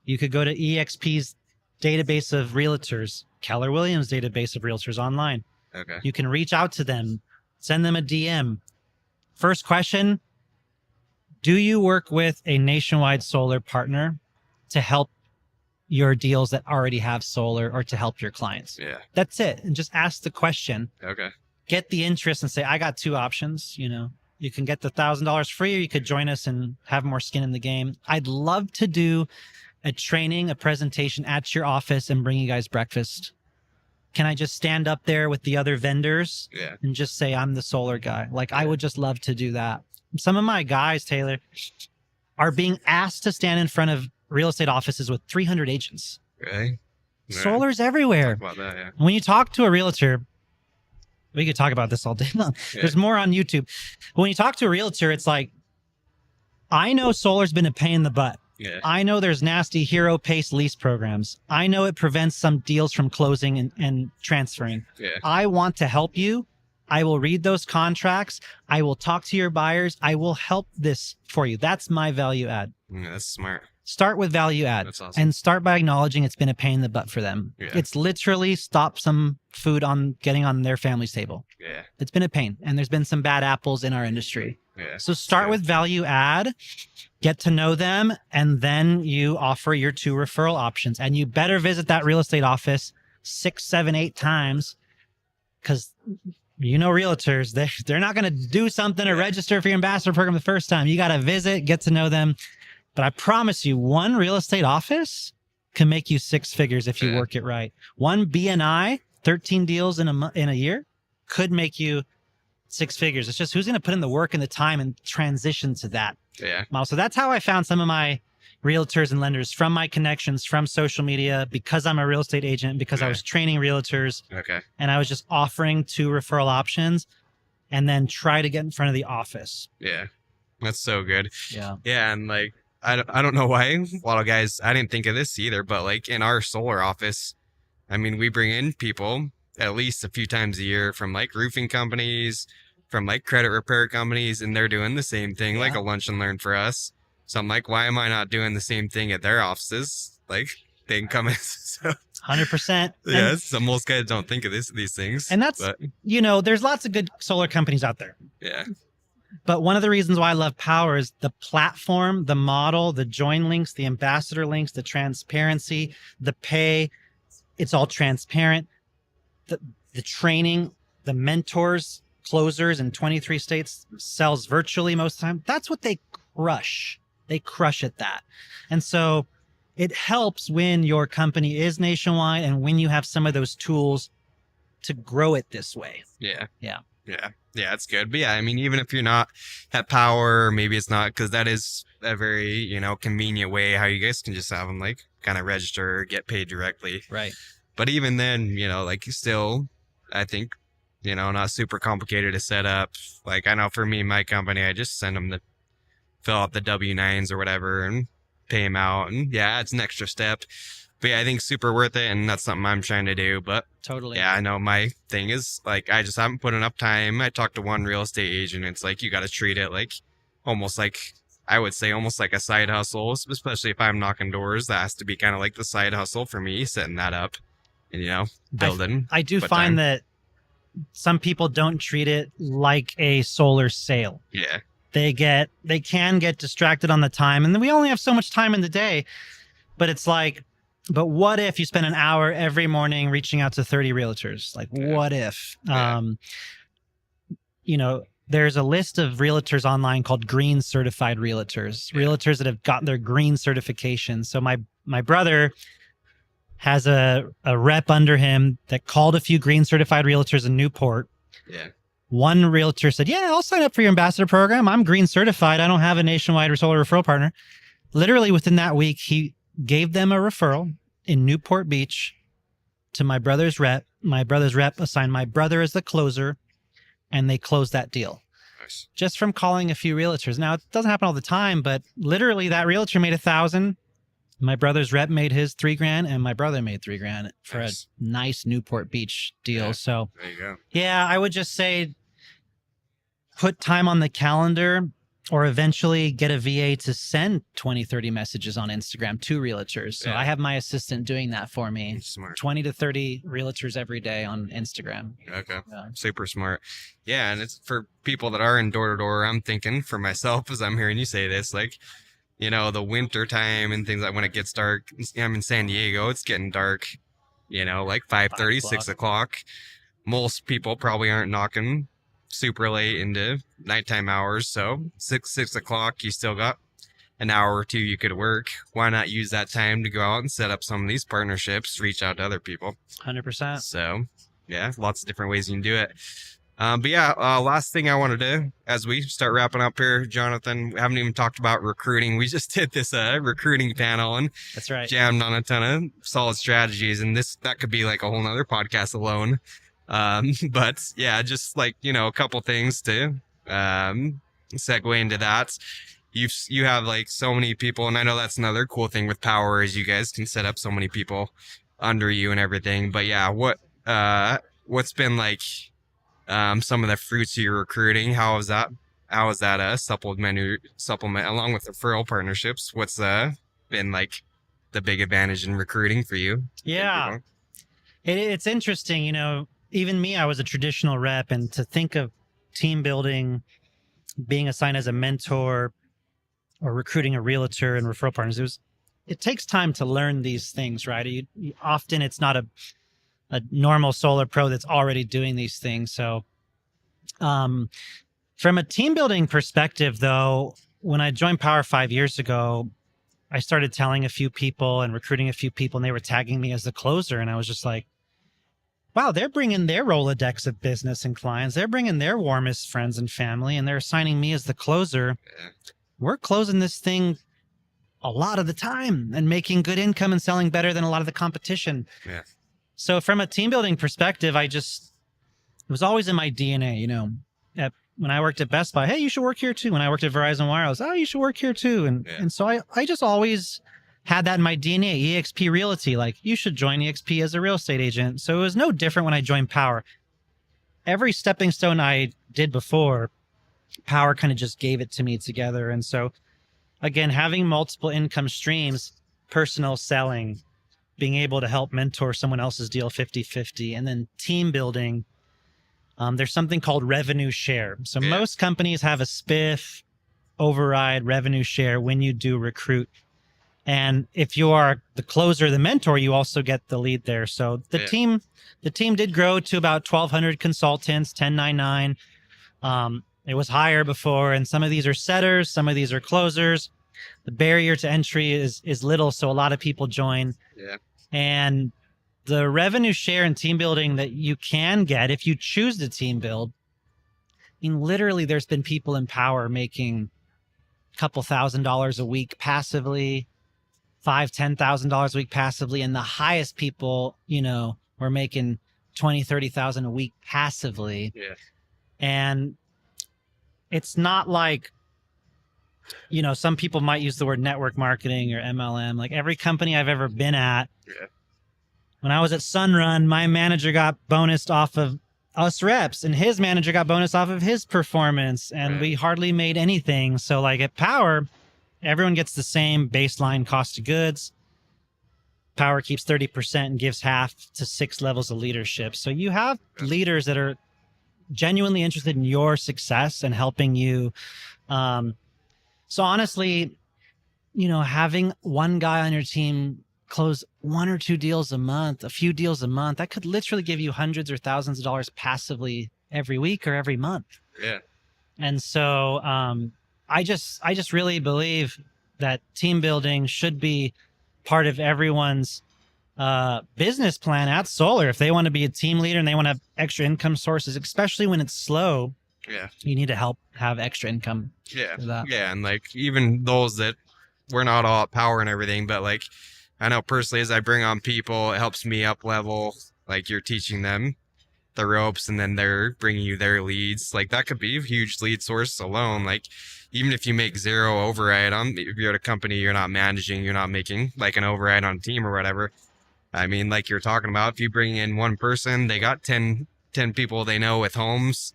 [SPEAKER 2] you could go to EXP's database of realtors, Keller Williams database of realtors online.
[SPEAKER 1] Okay.
[SPEAKER 2] You can reach out to them, send them a DM. First question, do you work with a nationwide solar partner to help your deals that already have solar or to help your clients?
[SPEAKER 1] Yeah.
[SPEAKER 2] That's it. And just ask the question.
[SPEAKER 1] Okay.
[SPEAKER 2] Get the interest and say, I got two options. You know, you can get the $1,000 free, or you could join us and have more skin in the game. I'd love to do a training, a presentation at your office and bring you guys breakfast. Can I just stand up there with the other vendors and just say, I'm the solar guy? Like, I would just love to do that. Some of my guys, Taylor, are being asked to stand in front of real estate offices with 300 agents.
[SPEAKER 1] Really?
[SPEAKER 2] Solar's everywhere.
[SPEAKER 1] Talk about that, yeah.
[SPEAKER 2] When you talk to a realtor, we could talk about this all day long. There's more on YouTube. But when you talk to a realtor, it's like, I know solar's been a pain in the butt.
[SPEAKER 1] Yeah.
[SPEAKER 2] I know there's nasty hero pace lease programs. I know it prevents some deals from closing and transferring.
[SPEAKER 1] Yeah.
[SPEAKER 2] I want to help you. I will read those contracts. I will talk to your buyers. I will help this for you. That's my value add.
[SPEAKER 1] Yeah, that's smart.
[SPEAKER 2] Start with value add.
[SPEAKER 1] That's awesome.
[SPEAKER 2] And start by acknowledging it's been a pain in the butt for them.
[SPEAKER 1] Yeah.
[SPEAKER 2] It's literally stopped some food on getting on their family's table.
[SPEAKER 1] Yeah.
[SPEAKER 2] It's been a pain, and there's been some bad apples in our industry.
[SPEAKER 1] Yeah.
[SPEAKER 2] So start with value add, get to know them, and then you offer your 2 referral options. And you better visit that real estate office 6, 7, 8 times, because you know realtors, they're not going to do something or register for your ambassador program the first time. You got to visit, get to know them. But I promise you, one real estate office can make you 6 figures if you work it right. One BNI, 13 deals in a year, could make you 6 figures. It's just who's going to put in the work and the time and transition to that model. So that's how I found some of my realtors and lenders, from my connections, from social media, because I'm a real estate agent, because I was training realtors.
[SPEAKER 1] Okay.
[SPEAKER 2] And I was just offering 2 referral options and then try to get in front of the office.
[SPEAKER 1] Yeah. That's so good.
[SPEAKER 2] Yeah.
[SPEAKER 1] Yeah. And like, I don't know why a lot of guys, I didn't think of this either, but like in our solar office, I mean, we bring in people at least a few times a year from like roofing companies, from like credit repair companies, and they're doing the same thing, like a lunch and learn for us. So I'm like, why am I not doing the same thing at their offices? Like they can come in. So
[SPEAKER 2] 100%.
[SPEAKER 1] yeah, so most guys don't think of these things.
[SPEAKER 2] And that's,
[SPEAKER 1] but,
[SPEAKER 2] there's lots of good solar companies out there.
[SPEAKER 1] yeah.
[SPEAKER 2] But one of the reasons why I love Powur is the platform, the model, the join links, the ambassador links, the transparency, the pay. It's all transparent. The training, the mentors, closers in 23 states, sells virtually most of the time. That's what they crush. They crush at that. And so it helps when your company is nationwide and when you have some of those tools to grow it this way.
[SPEAKER 1] Yeah.
[SPEAKER 2] Yeah.
[SPEAKER 1] Yeah. Yeah, it's good. But yeah, I mean, even if you're not at Powur, or maybe it's not, because that is a very, convenient way how you guys can just have them like kind of register or get paid directly.
[SPEAKER 2] Right.
[SPEAKER 1] But even then, like still, I think, not super complicated to set up. Like I know for me, my company, I just send them to fill out the W-9s or whatever and pay them out. And yeah, it's an extra step. But yeah, I think super worth it. And that's something I'm trying to do. But
[SPEAKER 2] totally.
[SPEAKER 1] Yeah, I know my thing is like, I just haven't put enough time. I talked to one real estate agent. It's like, you got to treat it like almost like, I would say almost like a side hustle, especially if I'm knocking doors. That has to be kind of like the side hustle for me, setting that up and, building.
[SPEAKER 2] I do find that some people don't treat it like a solar sale.
[SPEAKER 1] Yeah.
[SPEAKER 2] They can get distracted on the time, and then we only have so much time in the day. But it's like, but what if you spend an hour every morning reaching out to 30 realtors? Like, what if?
[SPEAKER 1] Yeah.
[SPEAKER 2] There's a list of realtors online called green certified realtors, realtors that have gotten their green certification. So my brother has a rep under him that called a few green certified realtors in Newport.
[SPEAKER 1] Yeah.
[SPEAKER 2] One realtor said, yeah, I'll sign up for your ambassador program. I'm green certified. I don't have a nationwide solar referral partner. Literally within that week, he gave them a referral in Newport Beach to my brother's rep. My brother's rep assigned my brother as the closer, and they closed that deal.
[SPEAKER 1] Nice. Just
[SPEAKER 2] from calling a few realtors. Now, it doesn't happen all the time, but literally that realtor made $1,000. My brother's rep made his $3,000, and my brother made $3,000 for a nice Newport Beach deal.
[SPEAKER 1] Yeah,
[SPEAKER 2] so
[SPEAKER 1] there you go. Yeah,
[SPEAKER 2] I would just say put time on the calendar, or eventually get a VA to send 20, 30 messages on Instagram to realtors. So I have my assistant doing that for me.
[SPEAKER 1] Smart.
[SPEAKER 2] 20 to 30 realtors every day on Instagram.
[SPEAKER 1] Okay. Yeah. Super smart. Yeah. And it's for people that are in door to door. I'm thinking for myself, as I'm hearing you say this, like, the winter time and things like when it gets dark. I'm in San Diego. It's getting dark, like 5:30, 6 o'clock. Most people probably aren't knocking super late into nighttime hours. So 6 o'clock, you still got an hour or two you could work. Why not use that time to go out and set up some of these partnerships, reach out to other people?
[SPEAKER 2] 100%.
[SPEAKER 1] So yeah, lots of different ways you can do it. But yeah, last thing I wanted to, as we start wrapping up here, Jonathan, we haven't even talked about recruiting. We just did this recruiting panel and
[SPEAKER 2] that's right,
[SPEAKER 1] jammed on a ton of solid strategies, and that could be like a whole nother podcast alone. But yeah, just like, a couple things to segue into that. You have like so many people, and I know that's another cool thing with Powur is you guys can set up so many people under you and everything. But yeah, what's been like some of the fruits of your recruiting? How is that a supplement along with referral partnerships? What's been like the big advantage in recruiting for you?
[SPEAKER 2] Yeah, it's interesting. Even me, I was a traditional rep, and to think of team building, being assigned as a mentor, or recruiting a realtor and referral partners, it takes time to learn these things, right? Often it's not a normal solar pro that's already doing these things. So from a team building perspective, though, when I joined Powur 5 years ago, I started telling a few people and recruiting a few people, and they were tagging me as the closer. And I was just like, wow, they're bringing their Rolodex of business and clients. They're bringing their warmest friends and family, and they're assigning me as the closer. We're closing this thing a lot of the time and making good income and selling better than a lot of the competition.
[SPEAKER 1] Yeah. So
[SPEAKER 2] from a team building perspective, it was always in my DNA, when I worked at Best Buy, hey, you should work here too. When I worked at Verizon Wireless, oh, you should work here too. And so I just always had that in my DNA, EXP Realty, like you should join EXP as a real estate agent. So it was no different when I joined Powur. Every stepping stone I did before, Powur kind of just gave it to me together. And so again, having multiple income streams, personal selling, being able to help mentor someone else's deal 50-50, and then team building. There's something called revenue share. So most companies have a spiff, override, revenue share when you do recruit. And if you are the closer, the mentor, you also get the lead there. So the team did grow to about 1,200 consultants, 1099. It was higher before, and some of these are setters, some of these are closers. The barrier to entry is little, so a lot of people join.
[SPEAKER 1] Yeah.
[SPEAKER 2] And the revenue share and team building that you can get if you choose to team build, I mean, literally there's been people in Powur making a couple $1,000s a week passively, $5,000-$10,000 a week passively, and the highest people, were making $20,000-$30,000 a week passively.
[SPEAKER 1] Yeah.
[SPEAKER 2] And it's not like, some people might use the word network marketing or MLM. Like every company I've ever been at, when I was at Sunrun, my manager got bonused off of us reps, and his manager got bonus off of his performance, and we hardly made anything. So like at Powur, everyone gets the same baseline cost of goods. Powur keeps 30% and gives half to 6 levels of leadership. So you have leaders that are genuinely interested in your success and helping you. So honestly, having one guy on your team close 1 or 2 deals a month, a few deals a month, that could literally give you hundreds or thousands of dollars passively every week or every month.
[SPEAKER 1] Yeah.
[SPEAKER 2] And so I just really believe that team building should be part of everyone's business plan at Solar. If they want to be a team leader and they want to have extra income sources, especially when it's slow, you need to help have extra income.
[SPEAKER 1] Yeah. And like even those that we're not all at Powur and everything, but like I know personally as I bring on people, it helps me up level. Like you're teaching them the ropes and then they're bringing you their leads. Like that could be a huge lead source alone. Like even if you make 0 override on, if you're at a company you're not managing, you're not making like an override on a team or whatever. I mean, like you're talking about, if you bring in one person, they got 10 people they know with homes,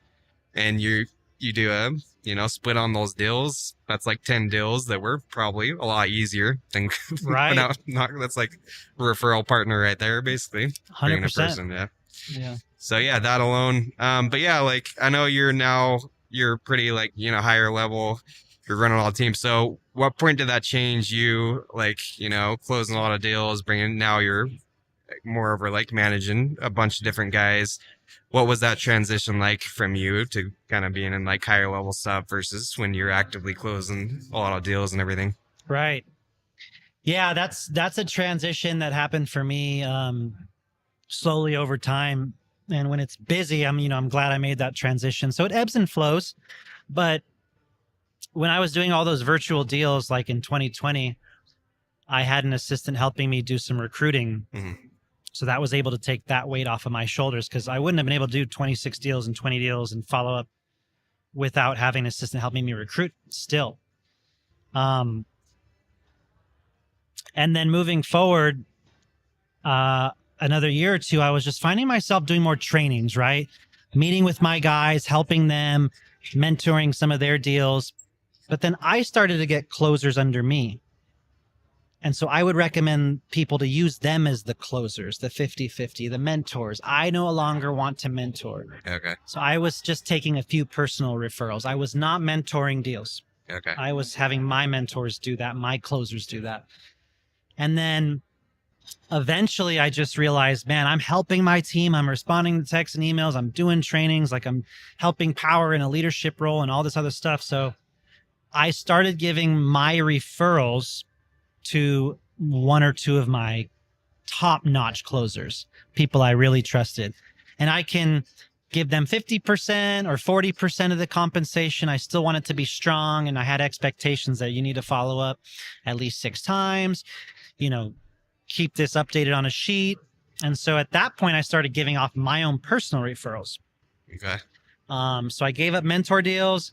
[SPEAKER 1] and you do a split on those deals. That's like 10 deals that were probably a lot easier than that's like a referral partner right there, basically.
[SPEAKER 2] 100%.
[SPEAKER 1] Yeah. So yeah, that alone. But yeah, like I know you're pretty like, higher level, you're running all the teams. So what point did that change you? Like, closing a lot of deals, now you're more over like managing a bunch of different guys. What was that transition like from you to kind of being in like higher level stuff versus when you're actively closing a lot of deals and everything?
[SPEAKER 2] Right. Yeah, that's a transition that happened for me slowly over time. And when it's busy, I'm glad I made that transition. So it ebbs and flows. But when I was doing all those virtual deals, like in 2020, I had an assistant helping me do some recruiting. Mm-hmm. So that was able to take that weight off of my shoulders, because I wouldn't have been able to do 26 deals and 20 deals and follow up without having an assistant helping me recruit still. And then moving forward, another year or two, I was just finding myself doing more trainings, right? Meeting with my guys, helping them, mentoring some of their deals. But then I started to get closers under me. And so I would recommend people to use them as the closers, the 50-50, the mentors. I no longer want to mentor.
[SPEAKER 1] Okay.
[SPEAKER 2] So I was just taking a few personal referrals. I was not mentoring deals.
[SPEAKER 1] Okay.
[SPEAKER 2] I was having my mentors do that, my closers do that. And then eventually I just realized, man, I'm helping my team. I'm responding to texts and emails. I'm doing trainings. Like I'm helping Powur in a leadership role and all this other stuff. So I started giving my referrals to 1 or 2 of my top-notch closers, people I really trusted. And I can give them 50% or 40% of the compensation. I still want it to be strong. And I had expectations that you need to follow up at least 6 times, keep this updated on a sheet. And so at that point, I started giving off my own personal referrals.
[SPEAKER 1] Okay.
[SPEAKER 2] So I gave up mentor deals.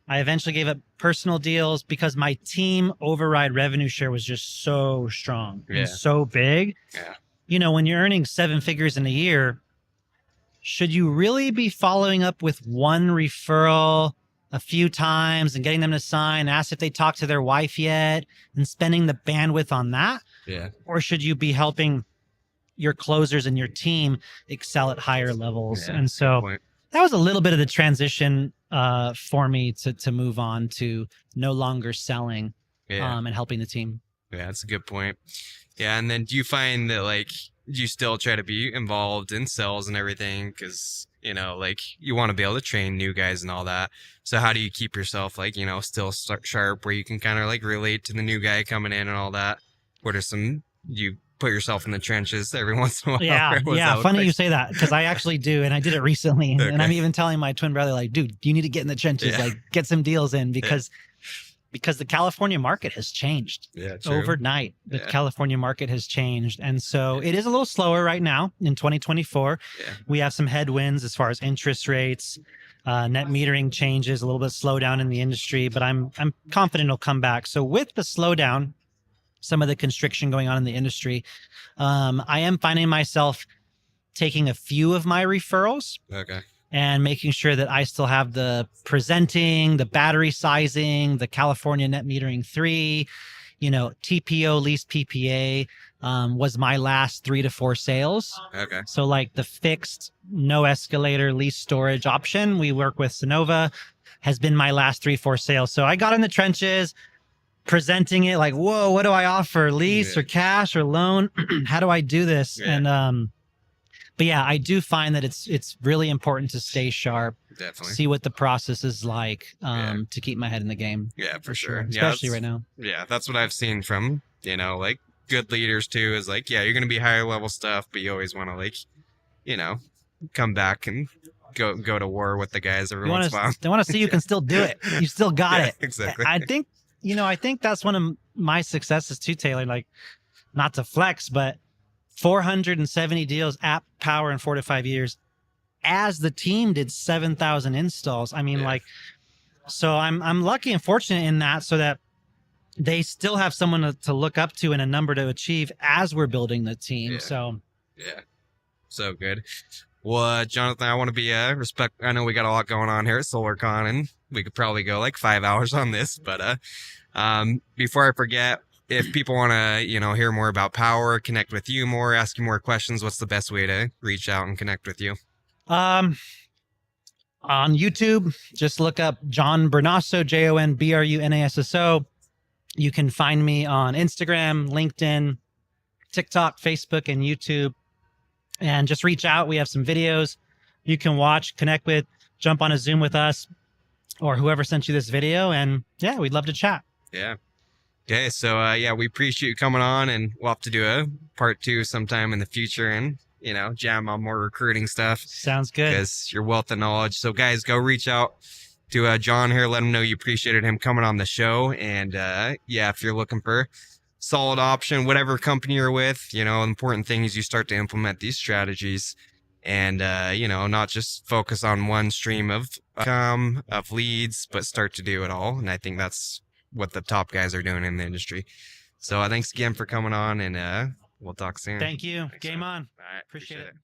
[SPEAKER 2] I eventually gave up personal deals because my team override revenue share was just so strong and so big.
[SPEAKER 1] Yeah.
[SPEAKER 2] You know, when you're earning 7 figures in a year, should you really be following up with one referral a few times and getting them to sign, ask if they talked to their wife yet, and spending the bandwidth on that?
[SPEAKER 1] Yeah.
[SPEAKER 2] Or should you be helping your closers and your team excel at higher levels?
[SPEAKER 1] Yeah,
[SPEAKER 2] and so that was a little bit of the transition for me to move on to no longer selling and helping the team.
[SPEAKER 1] Yeah, that's a good point. Yeah, and then do you find that, like, do you still try to be involved in sales and everything? Because, you know, like, you want to be able to train new guys and all that. So how do you keep yourself, like, you know, still sharp where you can kind of like relate to the new guy coming in and all that? What are some, you put yourself in the trenches every once in a while?
[SPEAKER 2] Yeah. Funny you say that, because I actually do. And I did it recently. And I'm even telling my twin brother, like, dude, you need to get in the trenches, like get some deals in, because the California market has changed overnight. The California market has changed. And so it is a little slower right now in 2024. We have some headwinds as far as interest rates, net metering changes, a little bit slowdown in the industry, but I'm confident it'll come back. So with the slowdown, some of the constriction going on in the industry, I am finding myself taking a few of my referrals. And making sure that I still have the presenting, the battery sizing, the California net metering 3, you know, TPO lease PPA was my last 3 to 4 sales. So like the fixed, no escalator lease storage option we work with Sonova has been my last 3-4 sales. So I got in the trenches, presenting it like, whoa, what do I offer? Lease or cash or loan? How do I do this? And but yeah, I do find that it's really important to stay sharp, see what the process is like, to keep my head in the game. Yeah, for sure. Especially right now.
[SPEAKER 1] Yeah, that's what I've seen from, you know, like good leaders too, is like, yeah, you're going to be higher level stuff, but you always want to, like, you know, come back and go to war with the guys every once in a while.
[SPEAKER 2] They want to see you can still do it. You still got it.
[SPEAKER 1] Exactly.
[SPEAKER 2] I think, you know, I think that's one of my successes too, Taylor, like, not to flex, but 470 deals at Powur in 4 to 5 years, as the team did 7,000 installs. I mean, like, so I'm lucky and fortunate in that, so that they still have someone to look up to and a number to achieve as we're building the team. So
[SPEAKER 1] good. Well, Jonathan, I want to be respect. I know we got a lot going on here at SolarCon, and we could probably go like 5 hours on this, but before I forget, if people want to, you know, hear more about Powur, connect with you more, ask you more questions, what's the best way to reach out and connect with you?
[SPEAKER 2] On YouTube, just look up John Brunasso, JONBRUNASSO. You can find me on Instagram, LinkedIn, TikTok, Facebook, and YouTube. And just reach out. We have some videos you can watch, connect with, jump on a Zoom with us, or whoever sent you this video. And yeah, we'd love to chat.
[SPEAKER 1] Yeah. Okay, so we appreciate you coming on, and we'll have to do a part 2 sometime in the future, and, you know, jam on more recruiting stuff.
[SPEAKER 2] Sounds good.
[SPEAKER 1] Because your wealth of knowledge. So guys, go reach out to John here. Let him know you appreciated him coming on the show. And if you're looking for solid option, whatever company you're with, you know, important thing is you start to implement these strategies, and you know, not just focus on one stream of income, of leads, but start to do it all. And I think that's what the top guys are doing in the industry. So thanks again for coming on, and we'll talk soon.
[SPEAKER 2] Thank you.
[SPEAKER 1] Thanks,
[SPEAKER 2] Game
[SPEAKER 1] man.
[SPEAKER 2] on.
[SPEAKER 1] All right,
[SPEAKER 2] Appreciate it.